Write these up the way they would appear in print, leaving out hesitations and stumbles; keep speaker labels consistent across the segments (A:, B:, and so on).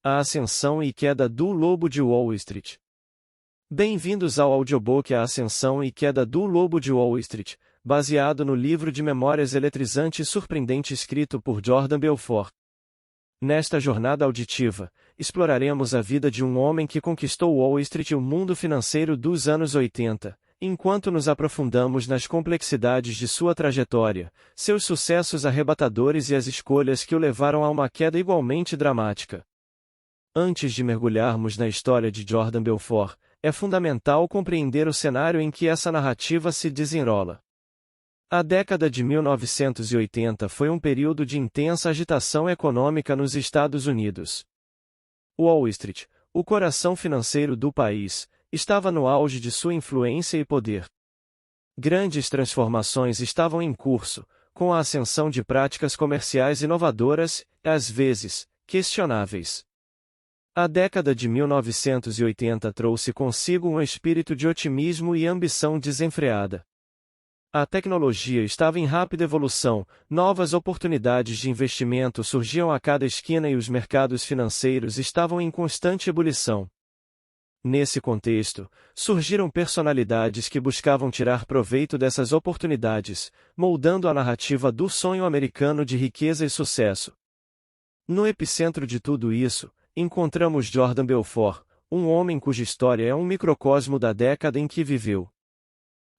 A: A ascensão e queda do Lobo de Wall Street. Bem-vindos ao audiobook A Ascensão e Queda do Lobo de Wall Street, baseado no livro de memórias eletrizante e surpreendente escrito por Jordan Belfort. Nesta jornada auditiva, exploraremos a vida de um homem que conquistou Wall Street e o mundo financeiro dos anos 80, enquanto nos aprofundamos nas complexidades de sua trajetória, seus sucessos arrebatadores e as escolhas que o levaram a uma queda igualmente dramática. Antes de mergulharmos na história de Jordan Belfort, é fundamental compreender o cenário em que essa narrativa se desenrola. A década de 1980 foi um período de intensa agitação econômica nos Estados Unidos. Wall Street, o coração financeiro do país, estava no auge de sua influência e poder. Grandes transformações estavam em curso, com a ascensão de práticas comerciais inovadoras, às vezes, questionáveis. A década de 1980 trouxe consigo um espírito de otimismo e ambição desenfreada. A tecnologia estava em rápida evolução, novas oportunidades de investimento surgiam a cada esquina e os mercados financeiros estavam em constante ebulição. Nesse contexto, surgiram personalidades que buscavam tirar proveito dessas oportunidades, moldando a narrativa do sonho americano de riqueza e sucesso. No epicentro de tudo isso, encontramos Jordan Belfort, um homem cuja história é um microcosmo da década em que viveu.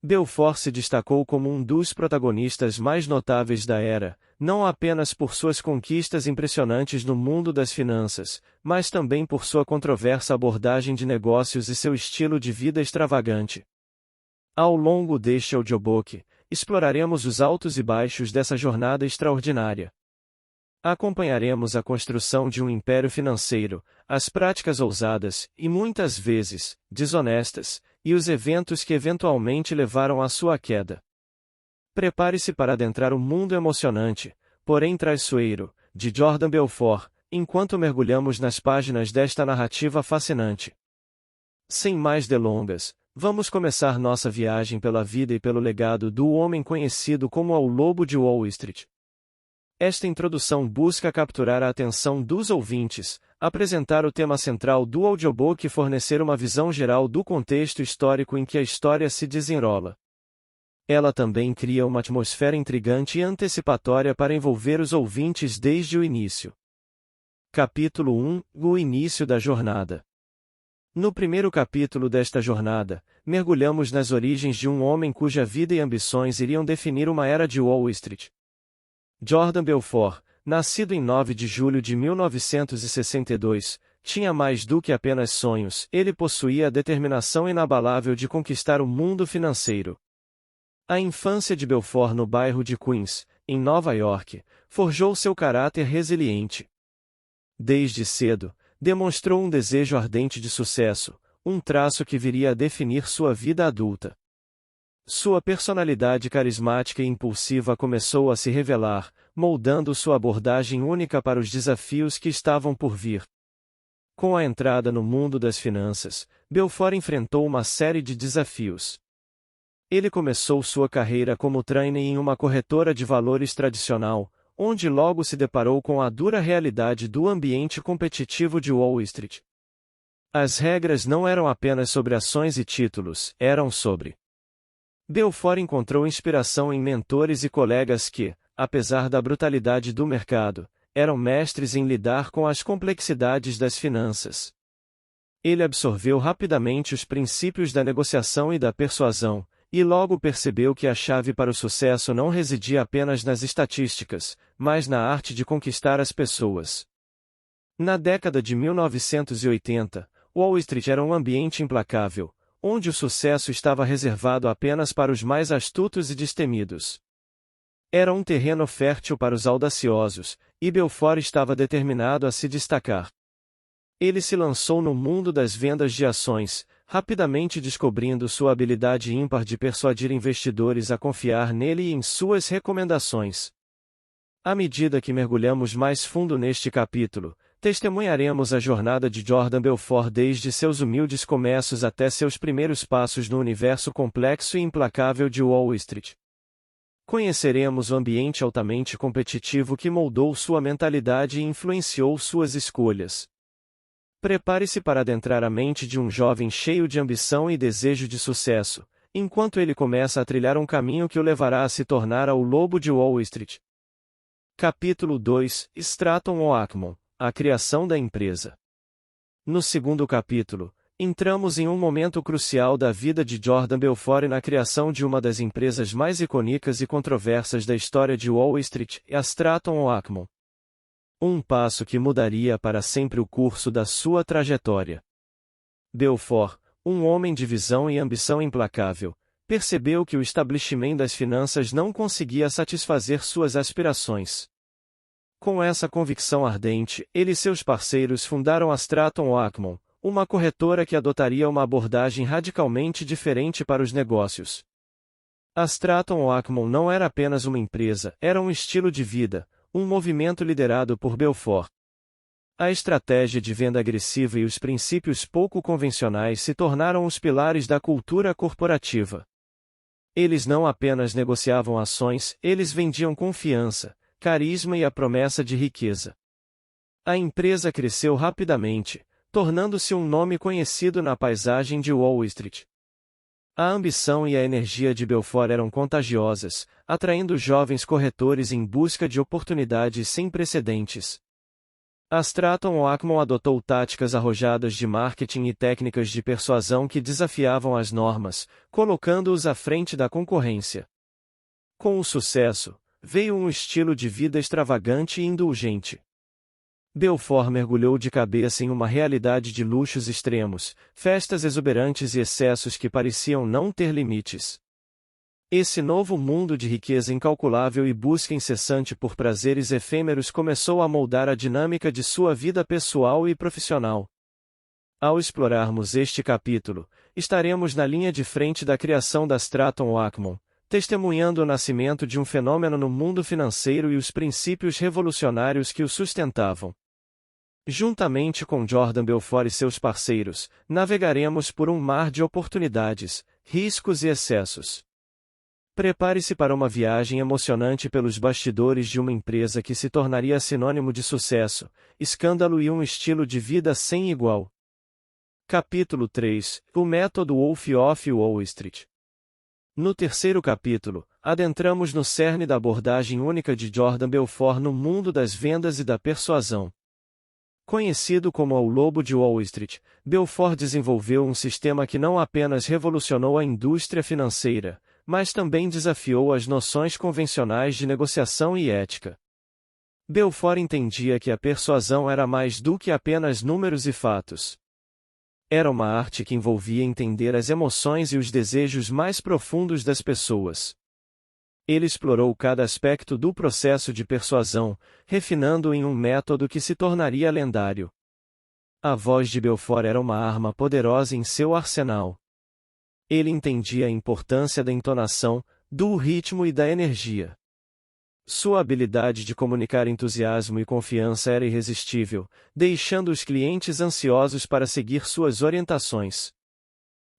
A: Belfort se destacou como um dos protagonistas mais notáveis da era, não apenas por suas conquistas impressionantes no mundo das finanças, mas também por sua controversa abordagem de negócios e seu estilo de vida extravagante. Ao longo deste audiobook, exploraremos os altos e baixos dessa jornada extraordinária. Acompanharemos a construção de um império financeiro, as práticas ousadas, e muitas vezes, desonestas, e os eventos que eventualmente levaram à sua queda. Prepare-se para adentrar o mundo emocionante, porém traiçoeiro, de Jordan Belfort, enquanto mergulhamos nas páginas desta narrativa fascinante. Sem mais delongas, vamos começar nossa viagem pela vida e pelo legado do homem conhecido como o Lobo de Wall Street. Esta introdução busca capturar a atenção dos ouvintes, apresentar o tema central do audiobook e fornecer uma visão geral do contexto histórico em que a história se desenrola. Ela também cria uma atmosfera intrigante e antecipatória para envolver os ouvintes desde o início. Capítulo 1 – O início da jornada. No primeiro capítulo desta jornada, mergulhamos nas origens de um homem cuja vida e ambições iriam definir uma era de Wall Street. Jordan Belfort, nascido em 9 de julho de 1962, tinha mais do que apenas sonhos, ele possuía a determinação inabalável de conquistar o mundo financeiro. A infância de Belfort no bairro de Queens, em Nova York, forjou seu caráter resiliente. Desde cedo, demonstrou um desejo ardente de sucesso, um traço que viria a definir sua vida adulta. Sua personalidade carismática e impulsiva começou a se revelar, moldando sua abordagem única para os desafios que estavam por vir. Com a entrada no mundo das finanças, Belfort enfrentou uma série de desafios. Ele começou sua carreira como trainee em uma corretora de valores tradicional, onde logo se deparou com a dura realidade do ambiente competitivo de Wall Street. As regras não eram apenas sobre ações e títulos, eram sobre. Belfort encontrou inspiração em mentores e colegas que, apesar da brutalidade do mercado, eram mestres em lidar com as complexidades das finanças. Ele absorveu rapidamente os princípios da negociação e da persuasão, e logo percebeu que a chave para o sucesso não residia apenas nas estatísticas, mas na arte de conquistar as pessoas. Na década de 1980, Wall Street era um ambiente implacável, onde o sucesso estava reservado apenas para os mais astutos e destemidos. Era um terreno fértil para os audaciosos, e Belfort estava determinado a se destacar. Ele se lançou no mundo das vendas de ações, rapidamente descobrindo sua habilidade ímpar de persuadir investidores a confiar nele e em suas recomendações. À medida que mergulhamos mais fundo neste capítulo, testemunharemos a jornada de Jordan Belfort desde seus humildes começos até seus primeiros passos no universo complexo e implacável de Wall Street. Conheceremos o ambiente altamente competitivo que moldou sua mentalidade e influenciou suas escolhas. Prepare-se para adentrar a mente de um jovem cheio de ambição e desejo de sucesso, enquanto ele começa a trilhar um caminho que o levará a se tornar o Lobo de Wall Street. Capítulo 2 – Stratton Oakmont, a criação da empresa. No segundo capítulo, entramos em um momento crucial da vida de Jordan Belfort na criação de uma das empresas mais icônicas e controversas da história de Wall Street, a Stratton Oakmont. Um passo que mudaria para sempre o curso da sua trajetória. Belfort, um homem de visão e ambição implacável, percebeu que o estabelecimento das finanças não conseguia satisfazer suas aspirações. Com essa convicção ardente, ele e seus parceiros fundaram a Stratton Oakmont, uma corretora que adotaria uma abordagem radicalmente diferente para os negócios. A Stratton Oakmont não era apenas uma empresa, era um estilo de vida, um movimento liderado por Belfort. A estratégia de venda agressiva e os princípios pouco convencionais se tornaram os pilares da cultura corporativa. Eles não apenas negociavam ações, eles vendiam confiança, carisma e a promessa de riqueza. A empresa cresceu rapidamente, tornando-se um nome conhecido na paisagem de Wall Street. A ambição e a energia de Belfort eram contagiosas, atraindo jovens corretores em busca de oportunidades sem precedentes. A Stratton Oakmont adotou táticas arrojadas de marketing e técnicas de persuasão que desafiavam as normas, colocando-os à frente da concorrência. Com o sucesso, veio um estilo de vida extravagante e indulgente. Belfort mergulhou de cabeça em uma realidade de luxos extremos, festas exuberantes e excessos que pareciam não ter limites. Esse novo mundo de riqueza incalculável e busca incessante por prazeres efêmeros começou a moldar a dinâmica de sua vida pessoal e profissional. Ao explorarmos este capítulo, estaremos na linha de frente da criação da Stratton Oakmont, testemunhando o nascimento de um fenômeno no mundo financeiro e os princípios revolucionários que o sustentavam. Juntamente com Jordan Belfort e seus parceiros, navegaremos por um mar de oportunidades, riscos e excessos. Prepare-se para uma viagem emocionante pelos bastidores de uma empresa que se tornaria sinônimo de sucesso, escândalo e um estilo de vida sem igual. Capítulo 3 – O método Wolf of Wall Street. No terceiro capítulo, adentramos no cerne da abordagem única de Jordan Belfort no mundo das vendas e da persuasão. Conhecido como o Lobo de Wall Street, Belfort desenvolveu um sistema que não apenas revolucionou a indústria financeira, mas também desafiou as noções convencionais de negociação e ética. Belfort entendia que a persuasão era mais do que apenas números e fatos. Era uma arte que envolvia entender as emoções e os desejos mais profundos das pessoas. Ele explorou cada aspecto do processo de persuasão, refinando-o em um método que se tornaria lendário. A voz de Belfort era uma arma poderosa em seu arsenal. Ele entendia a importância da entonação, do ritmo e da energia. Sua habilidade de comunicar entusiasmo e confiança era irresistível, deixando os clientes ansiosos para seguir suas orientações.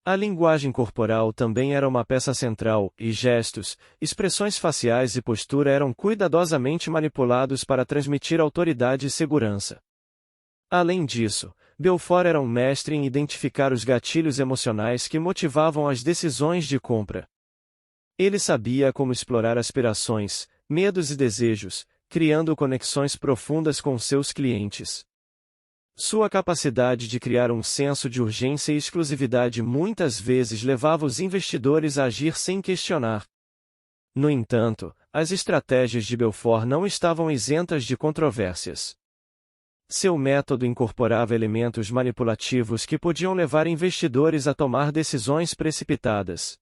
A: A linguagem corporal também era uma peça central, e gestos, expressões faciais e postura eram cuidadosamente manipulados para transmitir autoridade e segurança. Além disso, Belfort era um mestre em identificar os gatilhos emocionais que motivavam as decisões de compra. Ele sabia como explorar aspirações, medos e desejos, criando conexões profundas com seus clientes. Sua capacidade de criar um senso de urgência e exclusividade muitas vezes levava os investidores a agir sem questionar. No entanto, as estratégias de Belfort não estavam isentas de controvérsias. Seu método incorporava elementos manipulativos que podiam levar investidores a tomar decisões precipitadas.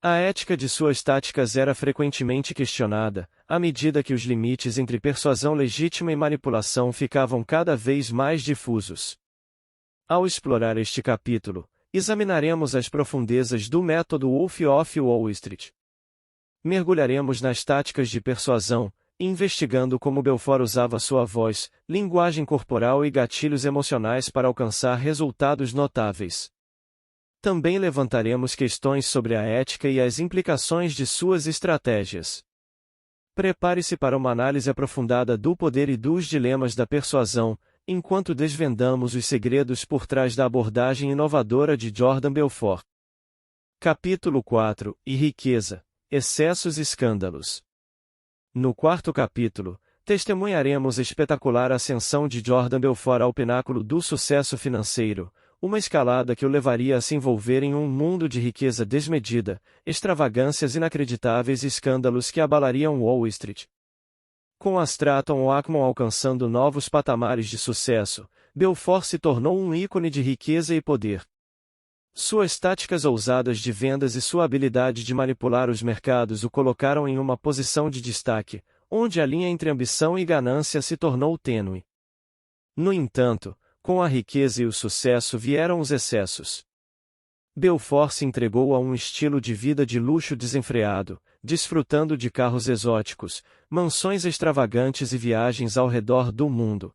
A: A ética de suas táticas era frequentemente questionada, à medida que os limites entre persuasão legítima e manipulação ficavam cada vez mais difusos. Ao explorar este capítulo, examinaremos as profundezas do método Wolf of Wall Street. Mergulharemos nas táticas de persuasão, investigando como Belfort usava sua voz, linguagem corporal e gatilhos emocionais para alcançar resultados notáveis. Também levantaremos questões sobre a ética e as implicações de suas estratégias. Prepare-se para uma análise aprofundada do poder e dos dilemas da persuasão, enquanto desvendamos os segredos por trás da abordagem inovadora de Jordan Belfort. Capítulo 4 – E riqueza, excessos e escândalos. No quarto capítulo, testemunharemos a espetacular ascensão de Jordan Belfort ao pináculo do sucesso financeiro, uma escalada que o levaria a se envolver em um mundo de riqueza desmedida, extravagâncias inacreditáveis e escândalos que abalariam Wall Street. Com a Stratton Oakmont alcançando novos patamares de sucesso, Belfort se tornou um ícone de riqueza e poder. Suas táticas ousadas de vendas e sua habilidade de manipular os mercados o colocaram em uma posição de destaque, onde a linha entre ambição e ganância se tornou tênue. No entanto, com a riqueza e o sucesso vieram os excessos. Belfort se entregou a um estilo de vida de luxo desenfreado, desfrutando de carros exóticos, mansões extravagantes e viagens ao redor do mundo.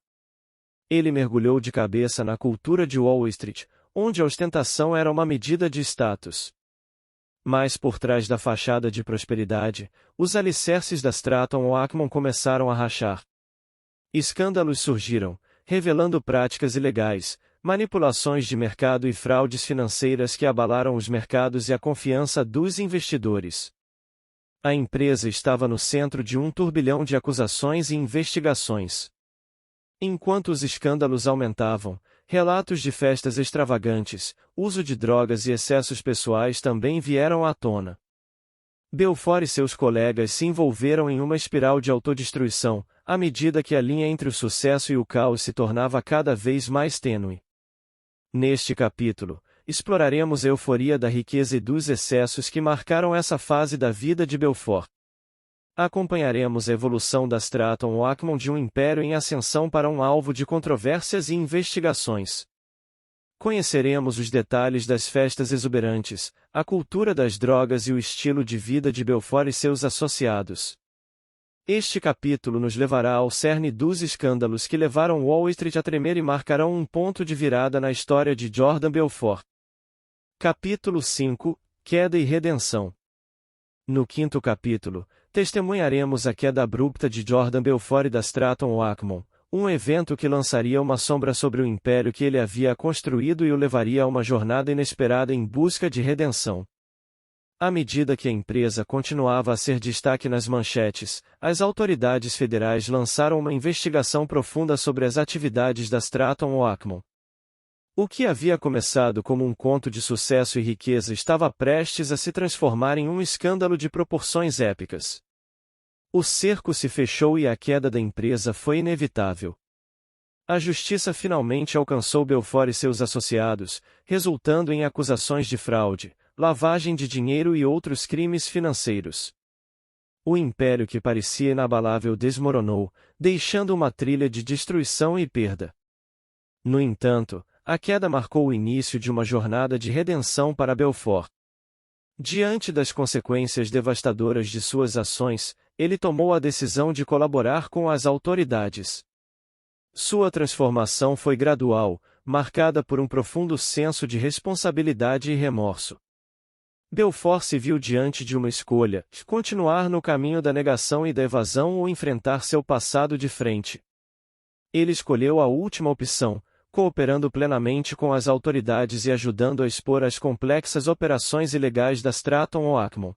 A: Ele mergulhou de cabeça na cultura de Wall Street, onde a ostentação era uma medida de status. Mas por trás da fachada de prosperidade, os alicerces da Stratton Oakmont começaram a rachar. Escândalos surgiram, revelando práticas ilegais, manipulações de mercado e fraudes financeiras que abalaram os mercados e a confiança dos investidores. A empresa estava no centro de um turbilhão de acusações e investigações. Enquanto os escândalos aumentavam, relatos de festas extravagantes, uso de drogas e excessos pessoais também vieram à tona. Belfort e seus colegas se envolveram em uma espiral de autodestruição, à medida que a linha entre o sucesso e o caos se tornava cada vez mais tênue. Neste capítulo, exploraremos a euforia da riqueza e dos excessos que marcaram essa fase da vida de Belfort. Acompanharemos a evolução da Stratton Oakmont de um império em ascensão para um alvo de controvérsias e investigações. Conheceremos os detalhes das festas exuberantes, a cultura das drogas e o estilo de vida de Belfort e seus associados. Este capítulo nos levará ao cerne dos escândalos que levaram Wall Street a tremer e marcarão um ponto de virada na história de Jordan Belfort. Capítulo 5 – Queda e Redenção. No quinto capítulo, testemunharemos a queda abrupta de Jordan Belfort e da Stratton Oakmont, um evento que lançaria uma sombra sobre o império que ele havia construído e o levaria a uma jornada inesperada em busca de redenção. À medida que a empresa continuava a ser destaque nas manchetes, as autoridades federais lançaram uma investigação profunda sobre as atividades da Stratton Oakmont. O que havia começado como um conto de sucesso e riqueza estava prestes a se transformar em um escândalo de proporções épicas. O cerco se fechou e a queda da empresa foi inevitável. A justiça finalmente alcançou Belfort e seus associados, resultando em acusações de fraude, lavagem de dinheiro e outros crimes financeiros. O império que parecia inabalável desmoronou, deixando uma trilha de destruição e perda. No entanto, a queda marcou o início de uma jornada de redenção para Belfort. Diante das consequências devastadoras de suas ações, ele tomou a decisão de colaborar com as autoridades. Sua transformação foi gradual, marcada por um profundo senso de responsabilidade e remorso. Belfort se viu diante de uma escolha: continuar no caminho da negação e da evasão ou enfrentar seu passado de frente. Ele escolheu a última opção, cooperando plenamente com as autoridades e ajudando a expor as complexas operações ilegais da Stratton Oakmont.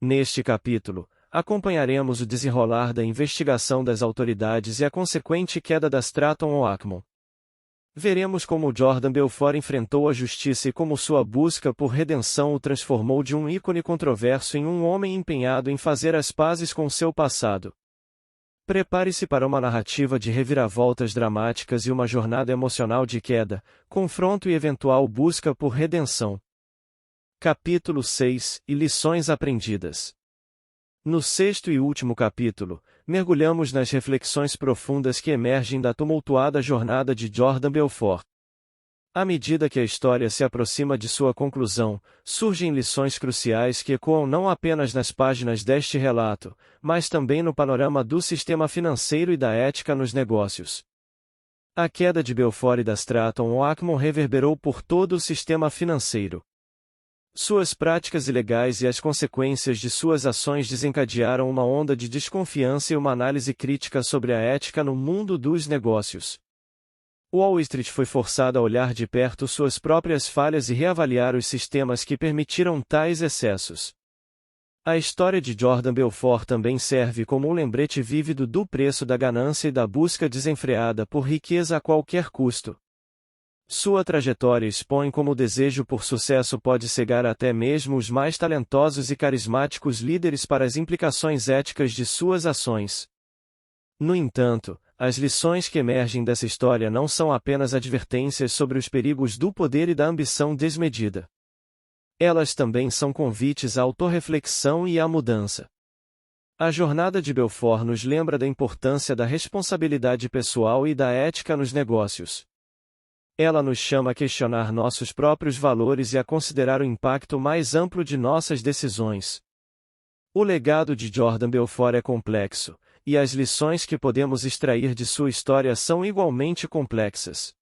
A: Neste capítulo, acompanharemos o desenrolar da investigação das autoridades e a consequente queda da Stratton Oakmont. Veremos como Jordan Belfort enfrentou a justiça e como sua busca por redenção o transformou de um ícone controverso em um homem empenhado em fazer as pazes com seu passado. Prepare-se para uma narrativa de reviravoltas dramáticas e uma jornada emocional de queda, confronto e eventual busca por redenção. Capítulo 6 – E lições aprendidas. No sexto e último capítulo, mergulhamos nas reflexões profundas que emergem da tumultuada jornada de Jordan Belfort. À medida que a história se aproxima de sua conclusão, surgem lições cruciais que ecoam não apenas nas páginas deste relato, mas também no panorama do sistema financeiro e da ética nos negócios. A queda de Belfort e da Stratton Oakmont reverberou por todo o sistema financeiro. Suas práticas ilegais e as consequências de suas ações desencadearam uma onda de desconfiança e uma análise crítica sobre a ética no mundo dos negócios. Wall Street foi forçada a olhar de perto suas próprias falhas e reavaliar os sistemas que permitiram tais excessos. A história de Jordan Belfort também serve como um lembrete vívido do preço da ganância e da busca desenfreada por riqueza a qualquer custo. Sua trajetória expõe como o desejo por sucesso pode cegar até mesmo os mais talentosos e carismáticos líderes para as implicações éticas de suas ações. No entanto, as lições que emergem dessa história não são apenas advertências sobre os perigos do poder e da ambição desmedida. Elas também são convites à autorreflexão e à mudança. A jornada de Belfort nos lembra da importância da responsabilidade pessoal e da ética nos negócios. Ela nos chama a questionar nossos próprios valores e a considerar o impacto mais amplo de nossas decisões. O legado de Jordan Belfort é complexo, e as lições que podemos extrair de sua história são igualmente complexas.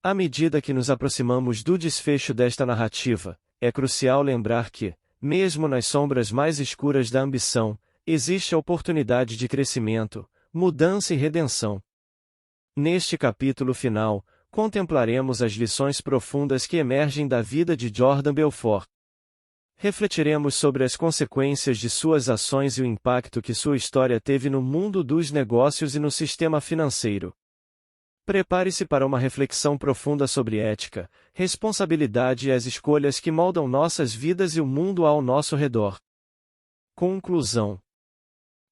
A: À medida que nos aproximamos do desfecho desta narrativa, é crucial lembrar que, mesmo nas sombras mais escuras da ambição, existe a oportunidade de crescimento, mudança e redenção. Neste capítulo final, contemplaremos as lições profundas que emergem da vida de Jordan Belfort. Refletiremos sobre as consequências de suas ações e o impacto que sua história teve no mundo dos negócios e no sistema financeiro. Prepare-se para uma reflexão profunda sobre ética, responsabilidade e as escolhas que moldam nossas vidas e o mundo ao nosso redor. Conclusão.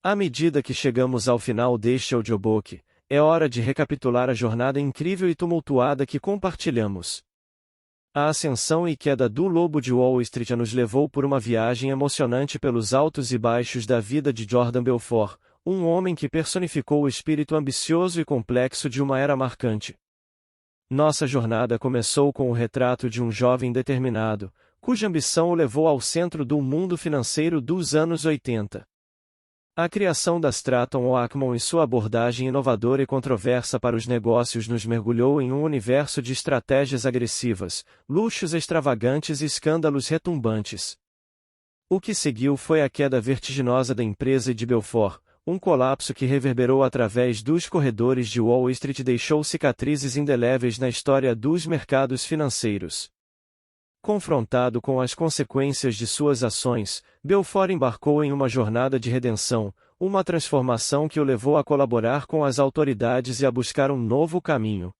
A: À medida que chegamos ao final deste audiobook, é hora de recapitular a jornada incrível e tumultuada que compartilhamos. A ascensão e queda do Lobo de Wall Street nos levou por uma viagem emocionante pelos altos e baixos da vida de Jordan Belfort, um homem que personificou o espírito ambicioso e complexo de uma era marcante. Nossa jornada começou com o retrato de um jovem determinado, cuja ambição o levou ao centro do mundo financeiro dos anos 80. A criação da Stratton Oakmont e sua abordagem inovadora e controversa para os negócios nos mergulhou em um universo de estratégias agressivas, luxos extravagantes e escândalos retumbantes. O que seguiu foi a queda vertiginosa da empresa e de Belfort, um colapso que reverberou através dos corredores de Wall Street e deixou cicatrizes indeléveis na história dos mercados financeiros. Confrontado com as consequências de suas ações, Belfort embarcou em uma jornada de redenção, uma transformação que o levou a colaborar com as autoridades e a buscar um novo caminho.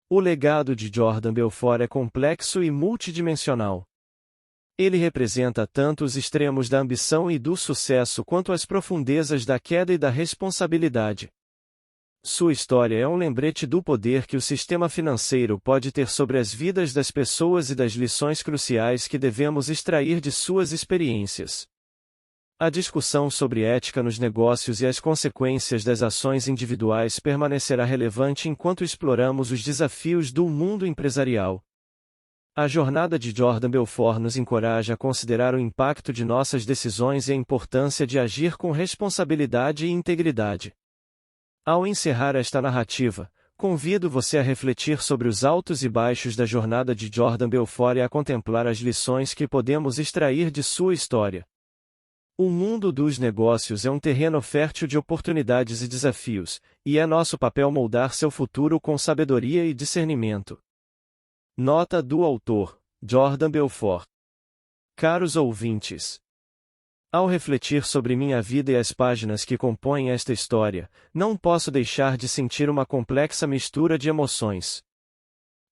A: O legado de Jordan Belfort é complexo e multidimensional. Ele representa tanto os extremos da ambição e do sucesso quanto as profundezas da queda e da responsabilidade. Sua história é um lembrete do poder que o sistema financeiro pode ter sobre as vidas das pessoas e das lições cruciais que devemos extrair de suas experiências. A discussão sobre ética nos negócios e as consequências das ações individuais permanecerá relevante enquanto exploramos os desafios do mundo empresarial. A jornada de Jordan Belfort nos encoraja a considerar o impacto de nossas decisões e a importância de agir com responsabilidade e integridade. Ao encerrar esta narrativa, convido você a refletir sobre os altos e baixos da jornada de Jordan Belfort e a contemplar as lições que podemos extrair de sua história. O mundo dos negócios é um terreno fértil de oportunidades e desafios, e é nosso papel moldar seu futuro com sabedoria e discernimento. Nota do autor, Jordan Belfort. Caros ouvintes, ao refletir sobre minha vida e as páginas que compõem esta história, não posso deixar de sentir uma complexa mistura de emoções.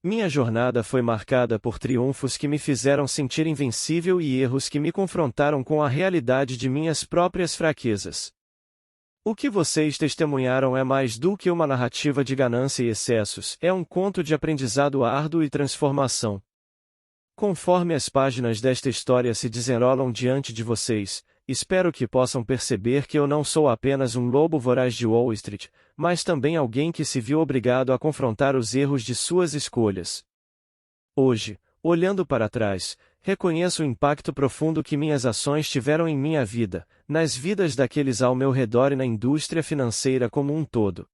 A: Minha jornada foi marcada por triunfos que me fizeram sentir invencível e erros que me confrontaram com a realidade de minhas próprias fraquezas. O que vocês testemunharam é mais do que uma narrativa de ganância e excessos, é um conto de aprendizado árduo e transformação. Conforme as páginas desta história se desenrolam diante de vocês, espero que possam perceber que eu não sou apenas um lobo voraz de Wall Street, mas também alguém que se viu obrigado a confrontar os erros de suas escolhas. Hoje, olhando para trás, reconheço o impacto profundo que minhas ações tiveram em minha vida, nas vidas daqueles ao meu redor e na indústria financeira como um todo.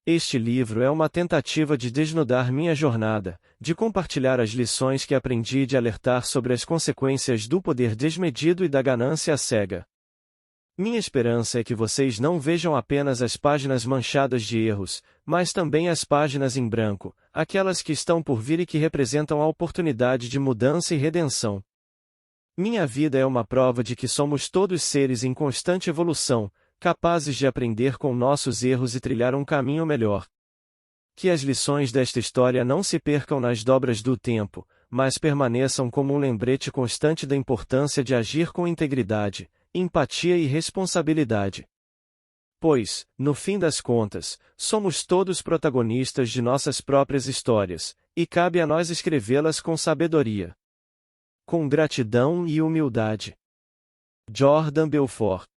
A: Este livro é uma tentativa de desnudar minha jornada, de compartilhar as lições que aprendi e de alertar sobre as consequências do poder desmedido e da ganância cega. Minha esperança é que vocês não vejam apenas as páginas manchadas de erros, mas também as páginas em branco, aquelas que estão por vir e que representam a oportunidade de mudança e redenção. Minha vida é uma prova de que somos todos seres em constante evolução, capazes de aprender com nossos erros e trilhar um caminho melhor. Que as lições desta história não se percam nas dobras do tempo, mas permaneçam como um lembrete constante da importância de agir com integridade, empatia e responsabilidade. Pois, no fim das contas, somos todos protagonistas de nossas próprias histórias, e cabe a nós escrevê-las com sabedoria, com gratidão e humildade. Jordan Belfort.